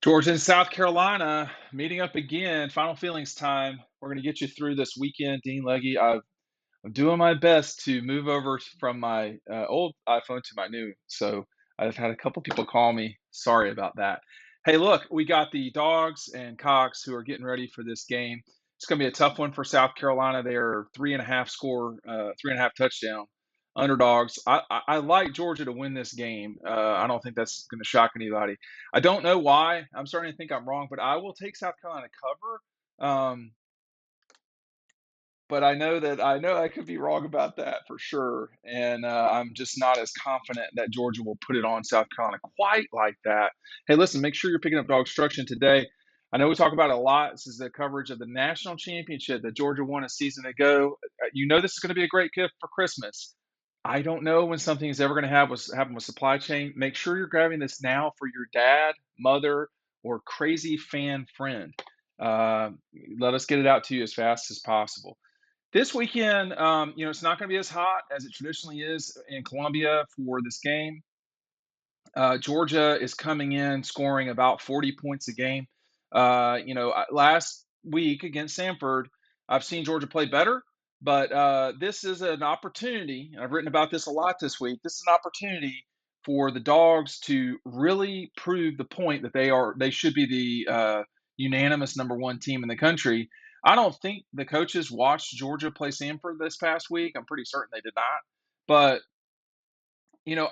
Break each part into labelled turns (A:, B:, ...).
A: Georgia and South Carolina meeting up again. Final feelings time. We're going to get you through this weekend, Dean Leggy. I'm doing my best to move over from my old iPhone to my new. So I've had a couple people call me. Sorry about that. Hey, look, we got the Dogs and Cox who are getting ready for this game. It's going to be a tough one for South Carolina. They're 3.5 score, 3.5 touchdown underdogs. I like Georgia to win this game. I don't think that's going to shock anybody. I don't know why. I'm starting to think I'm wrong, but I will take South Carolina cover. But I know I could be wrong about that for sure, and I'm just not as confident that Georgia will put it on South Carolina quite like that. Hey, listen, make sure you're picking up DAWGSTRUCTION today. I know we talk about it a lot. This is the coverage of the national championship that Georgia won a season ago. You know this is going to be a great gift for Christmas. I don't know when something is ever going to happen with supply chain. Make sure you're grabbing this now for your dad, mother, or crazy fan friend. Uh, Let us get it out to you as fast as possible. This weekend, it's not going to be as hot as it traditionally is in Columbia for this game. Georgia is coming in scoring about 40 points a game. Last week against Samford, I've seen Georgia play better, but this is an opportunity. And I've written about this a lot this week. This is an opportunity for the Dogs to really prove the point that they should be the unanimous number one team in the country. I don't think the coaches watched Georgia play Samford this past week. I'm pretty certain they did not. But you know,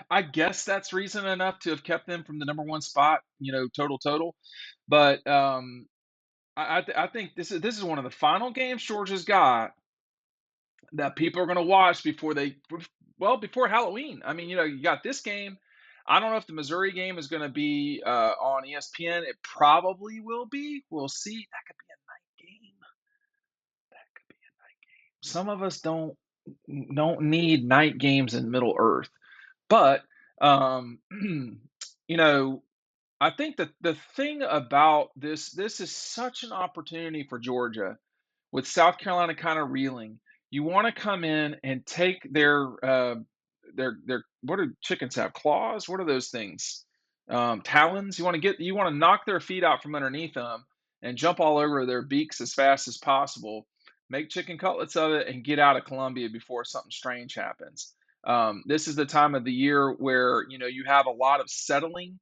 A: I guess that's reason enough to have kept them from the number one spot, total. But I think this is one of the final games Georgia's got that people are going to watch before Halloween. I mean, you got this game. I don't know if the Missouri game is going to be on ESPN. It probably will be. We'll see. That could be a night game. That could be a night game. Some of us don't need night games in Middle Earth. But, um, you know, I think that the thing about this is such an opportunity for Georgia with South Carolina kind of reeling. You want to come in and take their what do chickens have? Claws? What are those things? Talons. You want to knock their feet out from underneath them and jump all over their beaks as fast as possible. Make chicken cutlets of it and get out of Columbia before something strange happens. This is the time of the year where you have a lot of settling.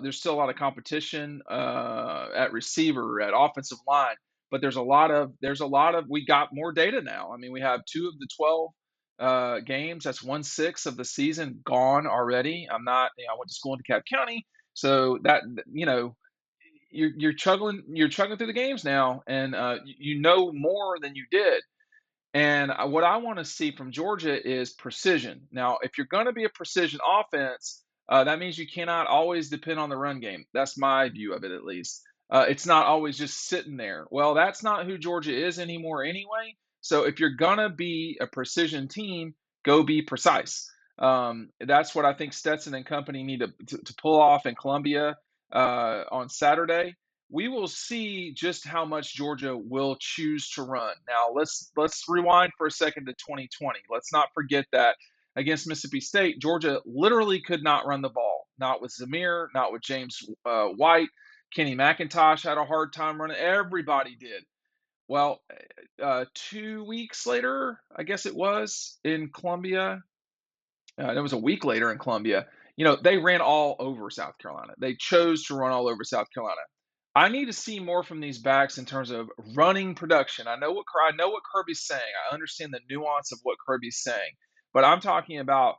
A: There's still a lot of competition at receiver, at offensive line, but there's a lot of we got more data now. I mean, we have two of the 12 games. That's 1/6 of the season gone already. I went to school in DeKalb County, so that you're chugging through the games now, and you know more than you did. And what I want to see from Georgia is precision. Now, if you're going to be a precision offense, that means you cannot always depend on the run game. That's my view of it, at least. It's not always just sitting there. Well, that's not who Georgia is anymore, anyway. So if you're going to be a precision team, go be precise. That's what I think Stetson and company need to pull off in Columbia on Saturday. We will see just how much Georgia will choose to run. Now, let's rewind for a second to 2020. Let's not forget that against Mississippi State, Georgia literally could not run the ball. Not with Zamir, not with James White. Kenny McIntosh had a hard time running. Everybody did. Well, 2 weeks later, I guess it was in Columbia. It was a week later in Columbia. They ran all over South Carolina. They chose to run all over South Carolina. I need to see more from these backs in terms of running production. I know what Kirby's saying. I understand the nuance of what Kirby's saying, but I'm talking about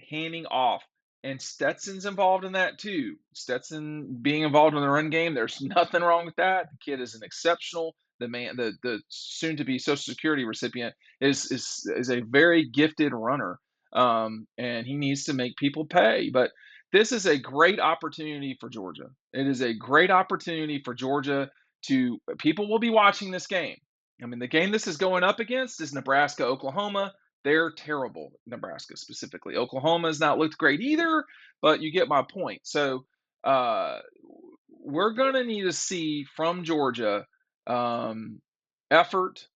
A: handing off, and Stetson's involved in that too. Stetson being involved in the run game, there's nothing wrong with that. The kid is an exceptional. The man, the soon to be Social Security recipient, is a very gifted runner, and he needs to make people pay. But this is a great opportunity for Georgia. It is a great opportunity for Georgia to people will be watching this game. I mean, the game this is going up against is Nebraska, Oklahoma. They're terrible, Nebraska specifically. Oklahoma has not looked great either, but you get my point. So uh, we're going to need to see from Georgia effort,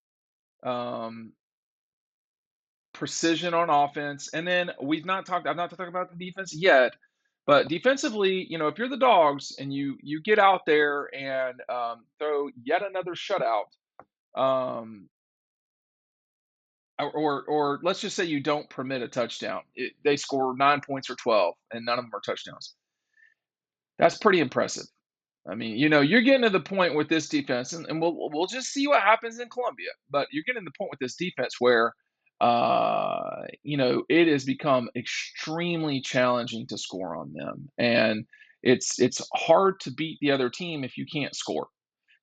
A: um, precision on offense, and then I've not talked about the defense yet, But defensively, if you're the Dogs and you get out there and throw yet another shutout, um, or let's just say you don't permit a touchdown, they score 9 points or 12, and none of them are touchdowns. That's pretty impressive. I mean, you're getting to the point with this defense, and we'll just see what happens in Columbia. But you're getting to the point with this defense where, it has become extremely challenging to score on them, and it's hard to beat the other team if you can't score.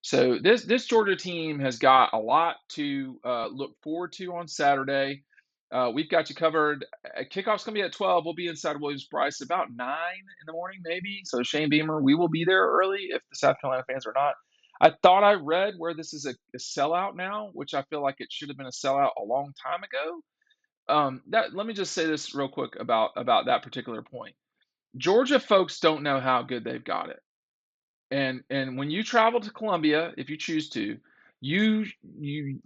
A: So this Georgia team has got a lot to look forward to on Saturday. We've got you covered. Kickoff's going to be at 12. We'll be inside Williams-Brice about 9 in the morning, maybe. So Shane Beamer, we will be there early if the South Carolina fans are not. I thought I read where this is a sellout now, which I feel like it should have been a sellout a long time ago. Let me just say this real quick about that particular point. Georgia folks don't know how good they've got it. And when you travel to Columbia, if you choose to, you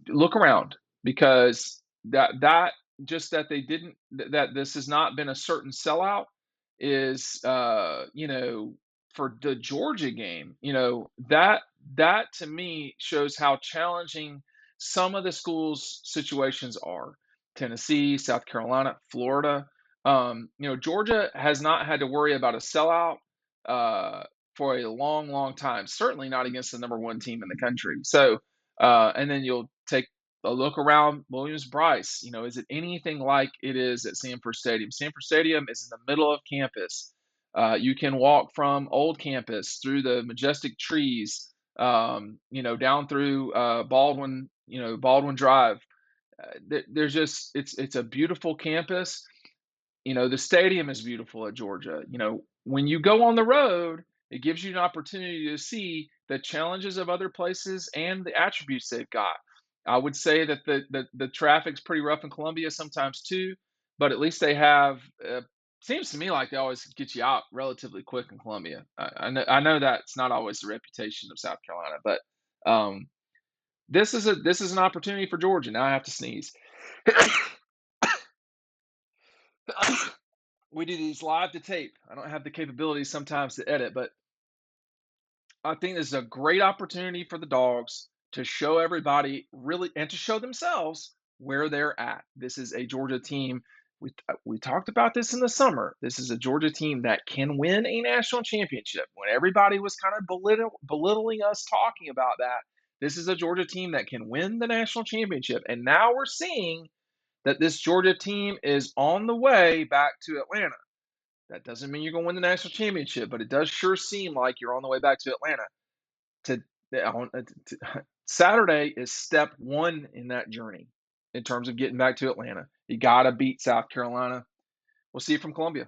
A: look around, because that just that they didn't that this has not been a certain sellout is for the Georgia game, that to me shows how challenging some of the schools' situations are. Tennessee, South Carolina, Florida. Georgia has not had to worry about a sellout. Uh, for a long, long time. Certainly not against the number one team in the country. So, and then you'll take a look around Williams-Brice. Is it anything like it is at Sanford Stadium? Sanford Stadium is in the middle of campus. You can walk from Old Campus through the majestic trees, down through Baldwin Drive. There's just it's a beautiful campus. The stadium is beautiful at Georgia. When you go on the road, it gives you an opportunity to see the challenges of other places and the attributes they've got. I would say that the traffic's pretty rough in Columbia sometimes too, but at least they have. Seems to me like they always get you out relatively quick in Columbia. I know that's not always the reputation of South Carolina, but this is an opportunity for Georgia. Now I have to sneeze. We do these live to tape. I don't have the capabilities sometimes to edit, but I think this is a great opportunity for the Dogs to show everybody really and to show themselves where they're at. This is a Georgia team. We talked about this in the summer. This is a Georgia team that can win a national championship. When everybody was kind of belittling us talking about that, this is a Georgia team that can win the national championship. And now we're seeing that this Georgia team is on the way back to Atlanta. That doesn't mean you're going to win the national championship, but it does sure seem like you're on the way back to Atlanta. To, Saturday is step one in that journey in terms of getting back to Atlanta. You got to beat South Carolina. We'll see you from Columbia.